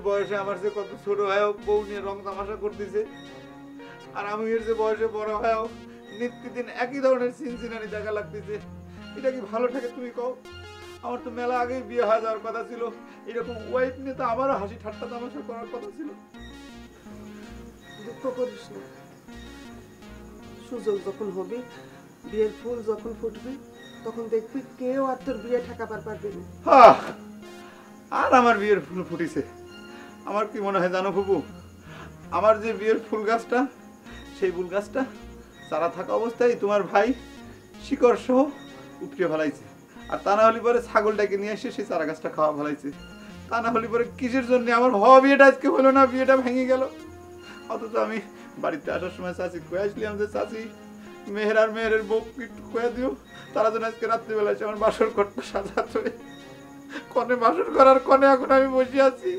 বয়সে আমার যে কত ছোট ভাইও বউ নিয়ে রং তামাশা করতেছে, আর আমি এর যে বয়সে বড় ভাইও নিত্যদিন একই ধরনের সিনসিনানি দেখা লাগতেছে। এটা কি ভালো থাকে তুমি কও? আমার তো মেলা আগেই বিয়ে হয়ে যাওয়ার কথা ছিল, এরকম ওয়াইফ নিয়ে তো আমারও হাসি ঠাট্টা তামাশা করার কথা ছিল। দুঃখ করিস না, সুযোগ যখন হবে, বিয়ের ফুল যখন ফুটবে, তখন দেখবি কেউ আর তোর বিয়ে ঠেকাবার পারবে না। আর আমার বিয়ের ফুল ফুটিছে। আমার কি মনে হয় জানো ফুপু, আমার যে বিয়ের ফুল গাছটা, সেই ফুল গাছটা চারা থাকা অবস্থায় তোমার ভাই শিকড় সহ উপড়ে ফেলাইছে। আর তা না হলে পরে ছাগলটাকে নিয়ে এসে সেই চারা গাছটা খাওয়া ফেলাইছে। তা না হলে পরে কিসের জন্য আমার হওয়া বিয়েটা আজকে হলো না, বিয়েটা ভেঙে গেল। অথচ আমি বাড়িতে আসার সময় চাচি কয়ে আসলাম যে চাচি মেহের আর মেহেরের বউ একটু কয়ে দিও, তারা যেন আজকে রাত্রিবেলা এসে আমার বাসর ঘরটা সাজাতে। কনে বাসর করার কনে এখন আমি বসে আছি।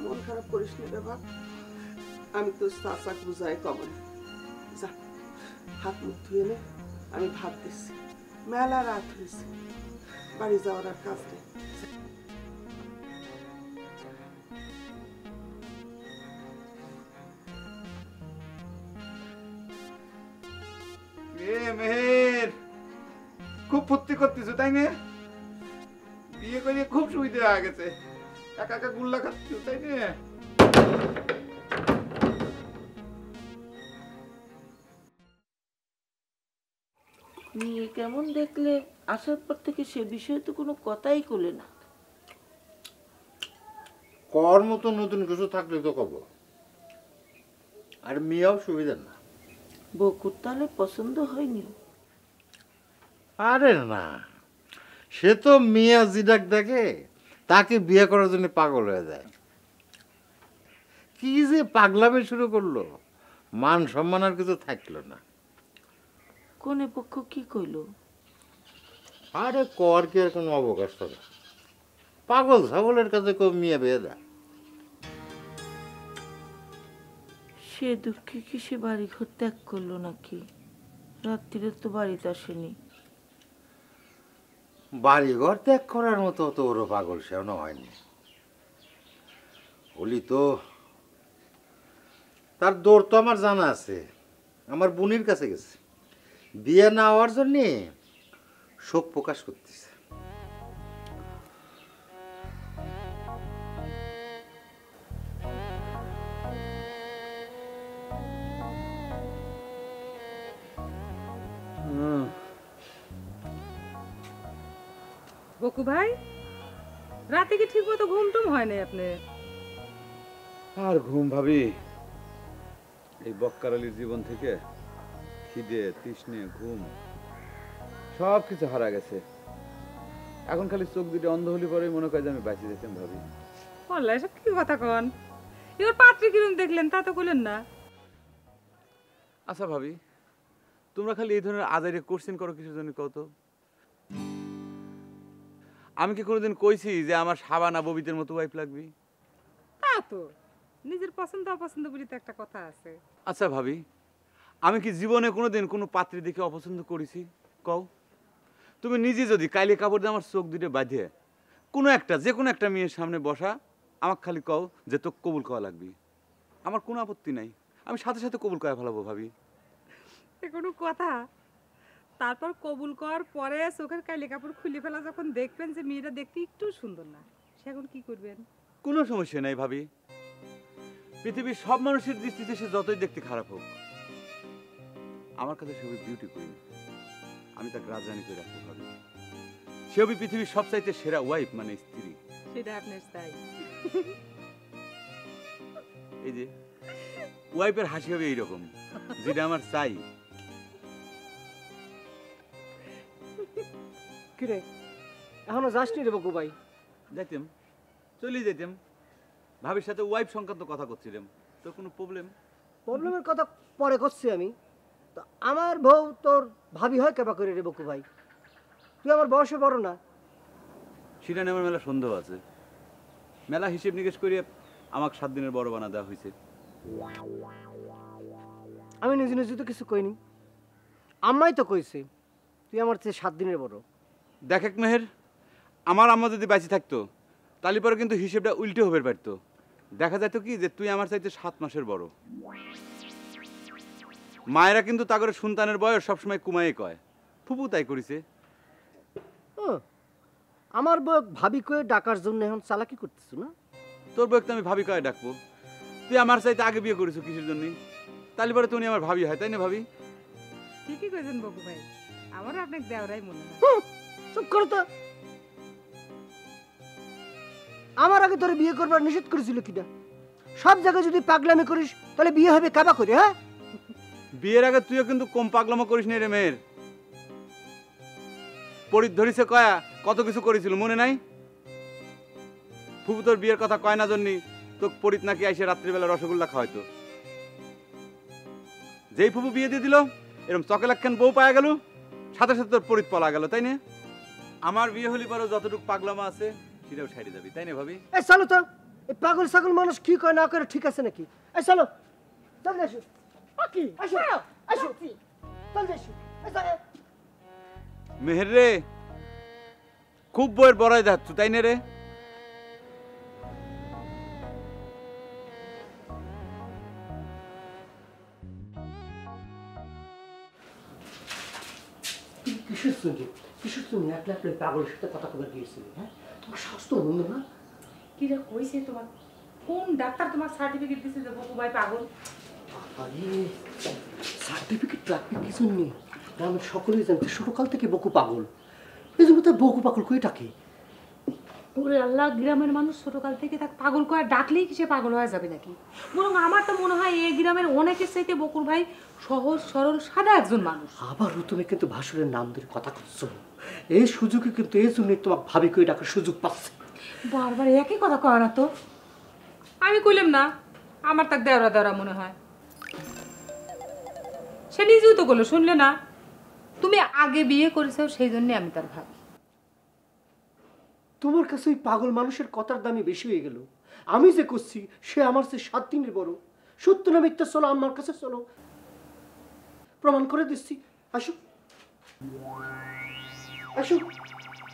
মন খারাপ করিস না বাবা, আমি তো চাচাক বুঝাই কবর। যা হাত মুখ ধুয়ে নে, আমি ভাত দিচ্ছি, মেলা রাত হয়েছে, বাড়ি যাওয়ার আর কাজ নেই। মেহের খুব ফুর্তি করতেছ তাই না? বিয়ে করে খুব সুবিধা হয়ে গেছে, একা একা গুল্লা খাচ্ছ তাই না? মেয়ে কেমন দেখলে? আসার পর থেকে সে বিষয়ে তো কোনো কথাই করলে না। কর মতো নতুন কিছু থাকলে তো কব। আর মেয়েও সুবিধা না। বকুর তাহলে পছন্দ হয়নি? আরে না, সে তো মিয়া জিডাক দেখে তাকে বিয়ে করার জন্য পাগল হয়ে যায়। কি যে পাগলামে শুরু করলো, মান সম্মান আর কিছু থাকলো না। কোনে পক্ষ কি কইল? আরে কর কি আর কোনো অবকাশ থাকে? পাগল ছাগলের কাছে কেউ মিয়া বিয়ে দেয়? সে দুঃখে কি সে বাড়ি ঘর ত্যাগ করলো নাকি? রাত্রিরে তো বাড়িতে আসেনি। বাড়ি ঘর ত্যাগ করার মতো তো ওরও পাগল সেও হয়নি। বলি তো তার দৌড় তো আমার জানা আছে, আমার বোনের কাছে গেছে বিয়ে না হওয়ার জন্যে শোক প্রকাশ করতেছে। বকু ভাই, রাতে কি ঠিক মতো ঘুম টুম হয় নাই আপনার? আর ঘুম ভাবি, এই বক্কারালির জীবন থেকে খিদে তৃষ্ণে ঘুম সব কিছু হারা গেছে। এখন খালি চোখ দুটো অন্ধ হলে পরেই মনে করে যে আমি বাঁচিয়ে যেতাম ভাবি। বললা এসব কি কথা কন? এবার পাত্রী কিরম দেখলেন তা তো বললেন না। আচ্ছা ভাবি, তোমরা খালি এই ধরনের আজাইরে কোশ্চেন করো কিছুর জন্য কত? আমি কি কোনোদিন কইছি যে আমার সাবানা ববিতের মতো ওয়াইফ লাগবে? তা তো নিজের পছন্দ অপছন্দ বলি তো একটা কথা আছে। আচ্ছা ভাবি, আমি কি জীবনে কোনোদিন কোনো পাত্রী দেখে অপছন্দ করেছি কও? তুমি নিজে যদি কাইলে কাপড় দিয়ে আমার চোখ দুটো বাঁধিয়ে কোনো একটা যে কোনো একটা মেয়ের সামনে বসা, আমাকে খালি কও যে তো কবুল করা লাগবে, আমার কোনো আপত্তি নাই, আমি সাথে সাথে কবুল করে ফেলাবো ভাবি। এ কোনো কথা? তারপর কবুল করার পরে চোখের কালি কাপড় খুলে ফেলা যখন দেখবেন যে মেয়েটা দেখতে একটু সুন্দর না, সেখন কি করবেন? কোনো সমস্যা নাই ভাবি, পৃথিবীর সব মানুষের দৃষ্টিতে সে যতই দেখতে খারাপ হোক, আমার কাছে সবই বিউটি কুইন, আমি তাকে রাজরানী করে রাখবো ভাবি। সেও পৃথিবীর সবচাইতে সেরা ওয়াইফ মানে স্ত্রী। সেটা আপনার চাই। এই যে ওয়াইফের হাসি হবে এইরকম, যেটা আমার চাই। কিরে এখনো যাসনি রে বকু ভাই? যাইতাম, চলে যেতাম, ভাবির সাথে ওয়াইফ সংক্রান্ত কথা করছিলাম। তোর কোনো প্রবলেম? প্রবলেমের কথা পরে করছি আমি, তো আমার বউ তোর ভাবি হয় কেবা করে রে বকু ভাই? তুই আমার বয়সে বড় না? সেটা নিয়ে আমার মেলা সন্দেহ আছে। মেলা হিসেব নিকেশ করিয়ে আমাকে 7 দিনের বড় বানা দেওয়া হয়েছে। আমি নিজে নিজে তো কিছু কইনি, আম্মাই তো কইছে তুই আমার চেয়ে 7 দিনের বড়। দেখ মেহের, আমার আম্মা যদি বেঁচে থাকতো তালি পরে কিন্তু হিসেবটা উল্টে হবে পারতো। দেখা যেত কি যে তুই আমার চাইতে 7 মাসের বড়। মায়েরা কিন্তু তাগরে সন্তানের বয়স সবসময় কুমায়ে কয়, ফুপু তাই করিছে। ও, আমার বউ ভাবি কয়ে ডাকার জন্য এখন চালাকি করতেছো না? তোর বয়স তো আমি ভাবি কয় ডাকবো? তুই আমার চাইতে আগে বিয়ে করেছো কিসের জন্য? তালি পরে তুমি আমার ভাবি হয়, তাই না ভাবি? ঠিকই কইছেন বকু ভাই, আমারও আপনাকে দেওয়ারাই মনে হয়। চুপ করো তো। আমার আগে তোরে বিয়ে করবার নিষেধ করেছিল কিনা? সব জায়গায় যদি পাগলামি করিস তাহলে বিয়ে হবে কাবা করে, হ্যাঁ? বিয়ের আগে তুইও কিন্তু কম পাগলামো করিস নি রে মেয়ের। পরিত ধরিছে কয়া কত কিছু করেছিল মনে নাই? ফুপু তোর বিয়ের কথা কয় না জন্যই তো পরিত নাকি আইসে রাত্রিবেলা রসগোল্লা খাওয়াইতো। যেই ফুপু বিয়ে দিয়ে দিল এরকম চকেলাক্ষণ বউ পাওয়া গেল, সাথে সাথে তোর পরিত পলা গেল, তাই না? আমার বিয়ে হলি পরেও যতটুকু পাগলামা আছে সেটাও সাইডে যাবি, তাই না ভাবি? এই চলো তো, এই পাগল ছাগল মানুষ কি কয় না করে ঠিক আছে নাকি? এই চলো, চল আসো। কি আসো আসো, চল আসো। মেহের রে, খুব বইয়ের বড়াই যাচ্ছ, তাই না রে? কিসের শুনছি, কিসের শুনি? একলা একলা পাগলের সাথে কথা বলে গিয়েছিলি, হ্যাঁ? তোমার স্বাস্থ্য মন্দ না? কি রে কইছে তোমার? কোন ডাক্তার তোমার সার্টিফিকেট দিছে যে বকু ভাই পাগল? আরে সার্টিফিকেট লাগবে কি জন্য? গ্রামের সকলেই জানতে ছোটকাল থেকে বকু পাগল, এই জন্য তার বকু পাগল কই ডাকে। ওরে আল্লাহ, গ্রামের মানুষ ছোটকাল থেকে তাকে পাগল করে ডাকলেই কি সে পাগল হয়ে যাবে নাকি? বরং আমার তো মনে হয় এই গ্রামের অনেকের চাইতে বকুর ভাই সহজ সরল সাদা একজন মানুষ। আবারও তুমি কিন্তু ভাসুরের নাম ধরে কথা করছো। এই সুযোগে কিন্তু এই জন্যই তোমাকে ভাবি কই ডাকার সুযোগ পাচ্ছে। বারবার একই কথা কয় না তো। আমি কইলাম না আমার তাক দেওয়া দেওয়া মনে হয়। সে নিজেও তো বললো, শুনলে না? তুমি আগে বিয়ে করেছো সেই জন্য আমি তার ভাবি। তোমার কাছে ওই পাগল মানুষের কথার দামই বেশি হয়ে গেল। আমি যে করছি সে আমার চেয়ে 7 দিনের বড়। সত্য না মিথ্যা চলো, আমার কাছে চলো, প্রমাণ করে দিচ্ছি। আসো আসো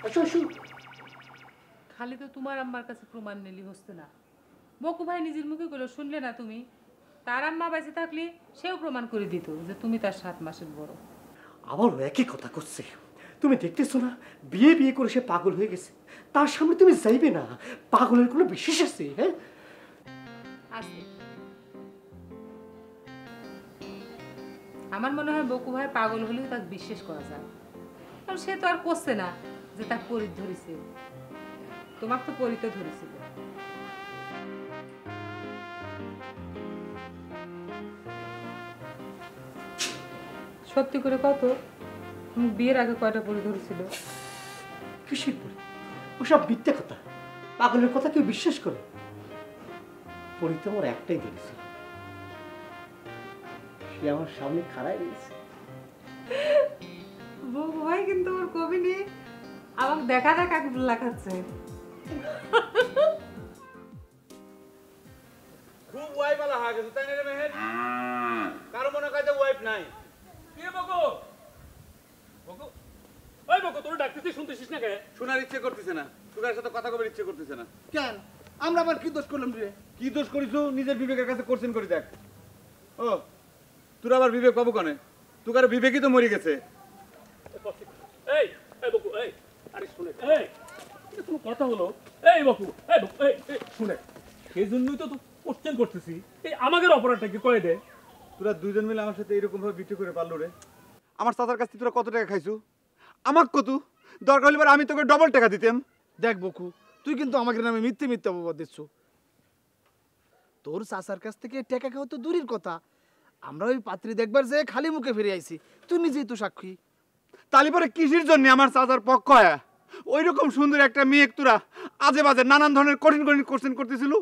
আসো আসো। খালি তো তোমার আম্মার কাছে প্রমাণ নিলি হচ্ছে না। বকু ভাই নিজের মুখে কইলো, শুনলে না তুমি? তার আম্মা বেঁচে থাকলে সেও প্রমাণ করে দিত যে তুমি তার 7 মাসের বড়। আবার একই কথা করছে। তুমি দেখতেছো না বিয়ে বিয়ে করে সে পাগল হয়ে গেছে। তার সামনে তুমি যাইবে না? পাগলের কোনো বিশেষ আছে? হ্যাঁ আছে। আমার মনে হয় বকু ভাই পাগল হলেও তাকে বিশ্বাস করা যায়, কারণ সে তো আর করছে না যে তার পরিত ধরেছে। তোমার তো পরিত ধরেছিল। সত্যি করে কত বিয়ের আগে কয়টা পরি ধরেছিল? কিসের পরে? ওসব মিথ্যে কথা। পাগলের কথা কেউ বিশ্বাস করে? পরিতে আমার একটাই ধরেছিল, সে আমার সামনে খাড়াই রয়েছে। বকু ভাই কিন্তু ওর কবি নিয়ে আমাকে দেখা দেখা লেখাচ্ছে। খুব ওয়াইফ আলা হয়ে গেছে, তাই না রে মেহের? কারো মনে কাজে ওয়াইফ নাই। কি রে বকো? বকো, ওই বকো, তোর ডাকতেছিস শুনতেছিস না কে? শোনার ইচ্ছে করতেছে না, তোর সাথে কথা কবার ইচ্ছে করতেছে না। কেন আমরা আবার কি দোষ করলাম রে? কি দোষ করিছো? নিজের বিবেকের কাছে কোশ্চেন করি দেখ। ও তোর আবার বিবেক পাবো কনে? তোর বিবেকই তো মরে গেছে। এই এই বকো, এই আরে শুনে, এই এটা কোনো কথা হলো? এই বকো, এই বকো, এই শুনে, সেই জন্যই তো কোশ্চেন করতেছি। এই আমাদের অপরাধটা কি কয়ে দে? তোরা দুইজন মিলে আমার সাথে এরকম ভাবে বিক্রি করে পারলো রে? আমার চাচার কাছ থেকে তোরা কত টাকা খাইছো? আমার কত দরকার হলে আমি তোকে ডবল টাকা দিতাম। দেখ বকু, তুই কিন্তু আমাকে নামে মিথ্যে মিথ্যে অপবাদ দিচ্ছ। তোর চাচার কাছ থেকে টাকা খাওয়া তো দূরের কথা, আমরা ওই পাত্রী দেখবার যে খালি মুখে ফিরে আইছি, তুই নিজেই তো সাক্ষী। তালি পরে কিসের জন্য আমার চাচার পক্ষ হয়? ওই রকম সুন্দর একটা মেয়ে তোরা আজে বাজে নানান ধরনের কঠিন কঠিন কোশ্চেন করতেছিল।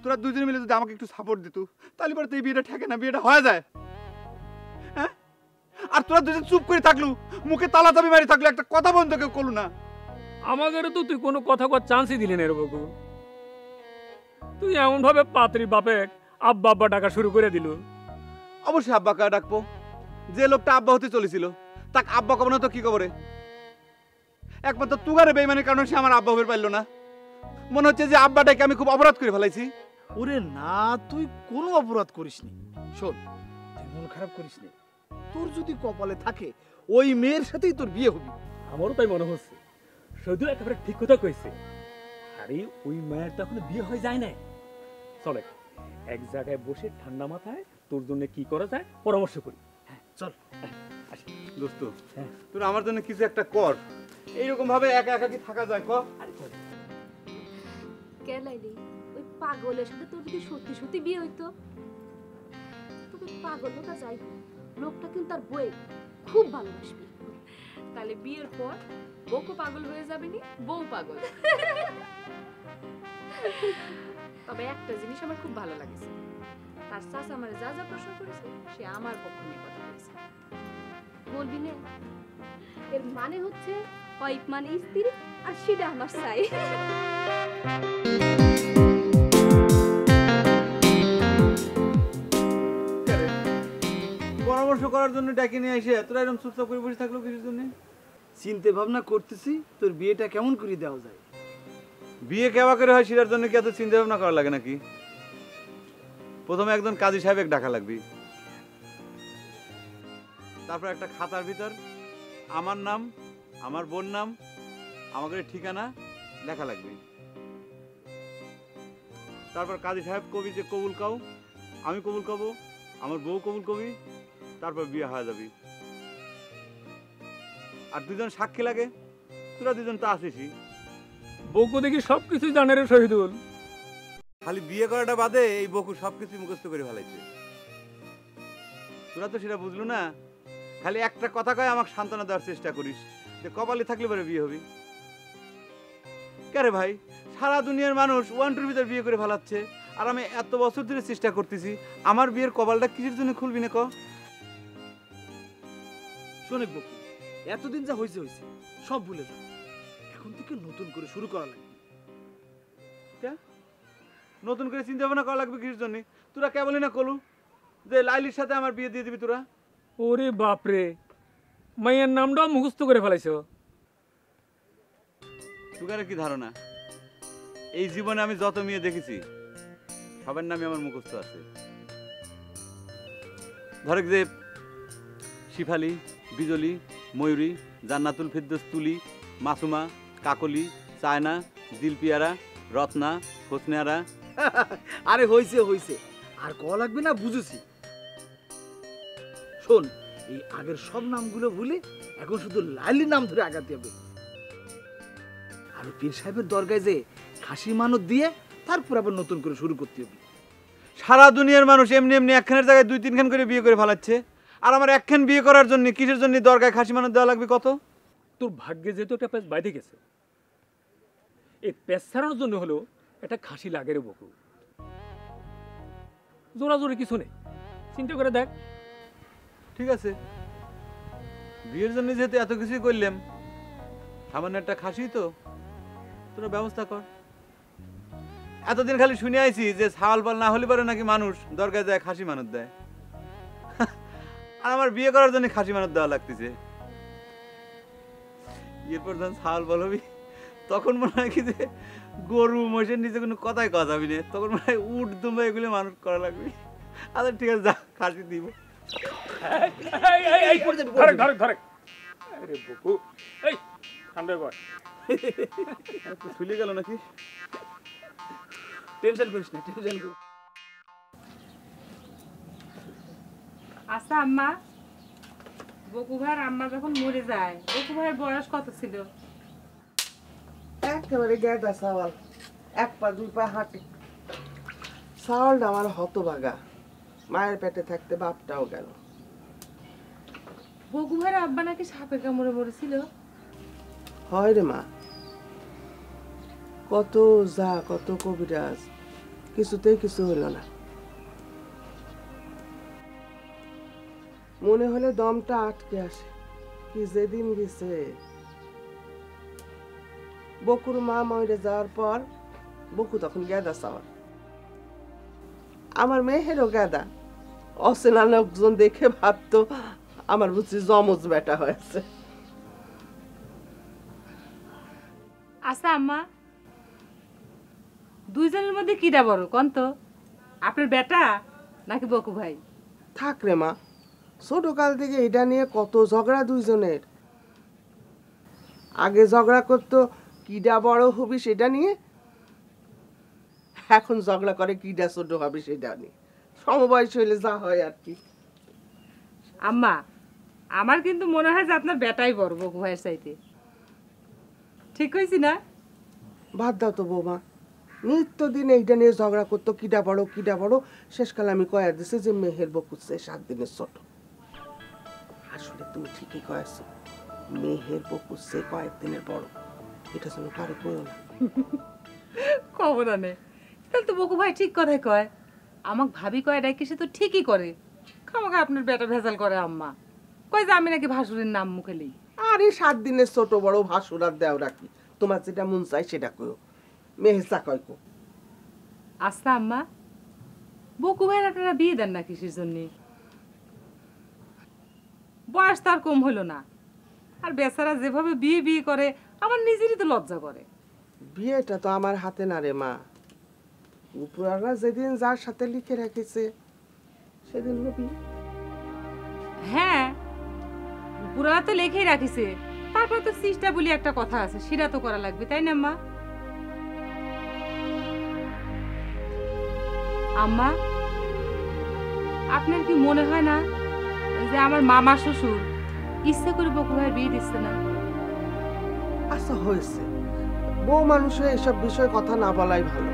তোরা দুজনে মিলে যদি আমাকে একটু সাপোর্ট দিত তাহলে পরে তো এই বিয়েটা ঠেকে না, বিয়েটা হয়ে যায়। হ্যাঁ, আর তোরা দুজন চুপ করে থাকলু, মুখে তালা চাবি মারি থাকলো, একটা কথা বন্ধ কেউ করলো না। আমাদের তো তুই কোনো কথা কর চান্সই দিলি না রে বকু। তুই এমন ভাবে পাত্রী বাপে আব্বা আব্বা ডাকা শুরু করে দিল। অবশ্যই আব্বা কা ডাকবো। যে লোকটা আব্বা হতে চলেছিল তাকে আব্বা কব না তো কি খবরে? একমাত্র তুগারে বেইমানের কারণে সে আমার আব্বা হয়ে পারলো না। মনে হচ্ছে যে আব্বাটাকে আমি খুব অপরাধ করে ফেলাইছি। ওরে না, তুই কোনো অপরাধ করিসনি। শোন, তুই মন খারাপ করিসনি। তোর যদি কপালে থাকে ওই মেয়ের সাথেই তোর বিয়ে হবে। আমারও তাই মনে হচ্ছে। শুধু একেবারে ঠিক কথা কইছে। আরে ওই মায়ের তো এখনো বিয়ে হয়ে যায় না। চলে এক জায়গায় বসে ঠান্ডা মাথায় তোর জন্য কি করা যায় পরামর্শ করি। হ্যাঁ চল। দোস্ত, তোর আমার জন্য কিছু একটা কর। এইরকম ভাবে একা একা কি থাকা যায়? কর। কে লাইলি, ওই পাগলের সাথে তোর যদি সত্যি সত্যি বিয়ে হইতো, তবে পাগল লোকটা যাই হোক, লোকটা কিন্তু তার বই খুব ভালোবাসবি। তাহলে বিয়ের পর বউকে পাগল হয়ে যাবে নি, বউ পাগল। তবে একটা জিনিস আমার খুব ভালো লাগছে, তার চাচা আমার যা যা প্রশ্ন করেছে সে আমার পক্ষ নিয়ে কথা বলেছে। বলবি না, এর মানে হচ্ছে ওয়াইফ মানে স্ত্রী, আর সেটা আমার চাই। পরামর্শ করার জন্য ডেকে নিয়ে এসে তোরা এরকম চুপচাপ করে বসে থাকলো কিছুর জন্য? চিন্তা ভাবনা করতেছি তোর বিয়েটা কেমন করে দেওয়া যায়। বিয়ে কেবা করে হয় সেটার জন্য কি এত চিন্তা ভাবনা করা লাগে নাকি? প্রথমে একজন কাজী সাহেব ডাকা লাগবে, তারপর একটা খাতার ভিতর আমার নাম, আমার বোন নাম, আমাদের ঠিকানা লেখা লাগবে। তারপর কাজী সাহেব কবি যে কবুল কাও, আমি কবুল কব, আমার বউ কবুল কবি, তারপর বিয়ে হয়ে যাবি। আর দুজন সাক্ষী লাগে, তোরা দুজন তো আসিসই। বউকে দেখি সবকিছু জানে রে শহীদুল। খালি বিয়ে করাটা বাদে এই বকু সবকিছু মুখস্থ করে ফেলাইছে। তোরা তো সেটা বুঝলো না, খালি একটা কথা কয় আমাকে সান্ত্বনা দেওয়ার চেষ্টা করিস যে কপালে থাকলে পরে বিয়ে হবি। কেরে ভাই, সারা দুনিয়ার মানুষ 1-2 ভিতর বিয়ে করে ফেলাচ্ছে, আর আমি এত বছর ধরে চেষ্টা করতেছি, আমার বিয়ের কপালটা কিসের জন্য খুলবি না? ক শোনে বকু, এতদিন যা হয়েছে হয়েছে, সব ভুলে যা। এখন থেকে নতুন করে শুরু করা লাগবে। নতুন করে চিন্তা ভাবনা করা লাগবে কিসের জন্য? তোরা কেবলই না কলু যে লাইলির সাথে আমার বিয়ে দিয়ে দিবি তোরা। ওরে বাপরে, মাইয়ের নামটাও মুখস্থ করে ফেলাইছ। তোকারে কি ধারণা, এই জীবনে আমি যত মেয়ে দেখেছি সবার নামে আমার মুখস্থ আছে। ধরে যে শিফালি, বিজলি, ময়ূরী, জান্নাতুল ফিরদৌস, তুলি, মাসুমা, কাকলি, চায়না, দিলপিয়ারা, রত্না, হোসনেয়ারা। আরে হইছে হইছে, আর কল লাগবে না, বুঝেছি। শোন, এই আগের সব নামগুলো ভুলে এখন শুধু লাইলির নাম ধরে আগাতে হবে। আর পীর সাহেবের দরগায় যে খাসি মানত দিয়ে তারপর আবার নতুন করে শুরু করতে হবে। সারা দুনিয়ার মানুষ এমনি এমনি একখানের জায়গায় 2-3 খান করে বিয়ে করে ফেলাচ্ছে, আর আমার একখান বিয়ে করার জন্য কিসের জন্য দরগায় খাসি মানত দেওয়া লাগবে? কত তোর ভাগ্যে যেহেতু একটা প্যাচ বাইরে গেছে, এই প্যাচ ছাড়ানোর জন্য হলো একটা খাসি লাগে রে বকু। জোরা জোরে কিছু নেই, চিন্তা করে দেখ। ঠিক আছে, বিয়ের জন্য যেহেতু এত কিছুই করলাম, সামান্য একটা খাসি তো তোরা ব্যবস্থা কর। এতদিন খালি শুনে আইছি যে ছাওয়াল পাল না হলে পারে নাকি মানুষ দরগায় যায় খাসি মানত দেয়, আর আমার বিয়ে করার জন্য খাসি মানত দেওয়া লাগতেছে। এরপর যখন ছাওয়াল পাল হবি তখন মনে হয় কি যে গরু মহিষের নিচে কোনো কথাই কথা যাবি না, তখন মনে হয় উট দুম্বা এগুলো মানুষ করা লাগবে। আচ্ছা ঠিক আছে, যা খাসি দিব। ফুলে গেল নাকি? টেনশন করিস না, টেনশন করিস। আচ্ছা আম্মা, বকু ভাইয়ের আম্মা যখন মরে যায়, বকু ভাইয়ের বয়স কত ছিল? একেবারে গেদা সাওয়াল, 1 পা 2 পা হাঁটে। সাওয়ালটা আমার হতভাগা, মায়ের পেটে থাকতে বাপটাও গেল। বকু ভাইয়ের আব্বা নাকি সাপে কামড়ে মরেছিল? হয় রে মা, কত যা কত কবিরাজ, কিছুতেই কিছু হলো না। মনে হলে দমটা আটকে আসে। কি যেদিন গেছে, বকুর মা মরে যাওয়ার পর বকু তখন গেদা চাওয়ার, আমার মেয়েরও গেদা। অচেনা লোকজন দেখে ভাবতো আমার বুঝি জমজ বেটা হয়েছে। আচ্ছা আম্মা, দুইজনের মধ্যে কিটা বড় কোন তো? আপনার বেটা নাকি বকু ভাই? থাক রে মা, ছোটকাল থেকে এটা নিয়ে কত ঝগড়া দুইজনের। আগে ঝগড়া করতো কিডা বড় হবি সেটা নিয়ে, এখন ঝগড়া করে কিডা ছোট হবে সেটা নিয়ে। সমবয়স হইলে যা হয় আর কি। আম্মা, আমার কিন্তু মনে হয় যে আপনার বেটাই বড় বকু ভাইয়ের চাইতে। ঠিক হয়েছি না? বাদ দাও তো বৌমা, নিত্যদিন এইটা নিয়ে ঝগড়া করতো কিডা বড় কিডা বড়। শেষকালে আমি কয়া দিছি যে মেহের বকু 7 দিনের ছোট। আসলে তুমি ঠিকই কয়েছো, মেহের বকু কয়েকদিনের বড়। এটা যেন কারো কইও না। খবর আনে, তাহলে তো বকু ভাই ঠিক কথাই কয়। আমাকে ভাবি কয় ডাকি সে তো ঠিকই করে। খামাখা আপনার বেটা ভেজাল করে আম্মা, কয় যে আমি নাকি ভাসুরের নাম মুখে লই। আরে 7 দিনের ছোট বড় ভাসুর আর দেও রাখি, তোমার যেটা মন চাই সেটা কইও। মেহের চা কয় কো। আচ্ছা আম্মা, বকু ভাইয়ের আপনারা বিয়ে দেন না কিসের জন্য? বয়স তার কম হলো না, আর বেচারা যেভাবে বিয়ে বিয়ে করে আমার নিজেরই তো লজ্জা করে। বিয়েটা তো আমার হাতে না রে মা, উপরওয়ালা যেদিন যার সাথে লিখে রেখেছে সেদিন হবি। হ্যাঁ, পুরা তো লেখেই রাখিছে, তারপর তো সিস্টা বলি একটা কথা আছে, সেটা তো করা লাগবে, তাই না মা? আম্মা, আপনার কি মনে হয় না যে আমার মামা শ্বশুর ইচ্ছে করে বকু ভাইয়ের বিয়ে দিচ্ছে না? আচ্ছা হয়েছে, বউ মানুষের এসব বিষয়ে কথা না বলাই ভালো।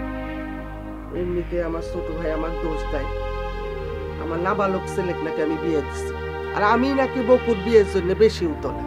এমনিতে আমার ছোট ভাই আমার দোষ দেয়, আমার নাবালক ছেলেকে নাকি আমি বিয়ে দিচ্ছি, আর আমি নাকি বকুর বিয়ের জন্য বেশি উতলা।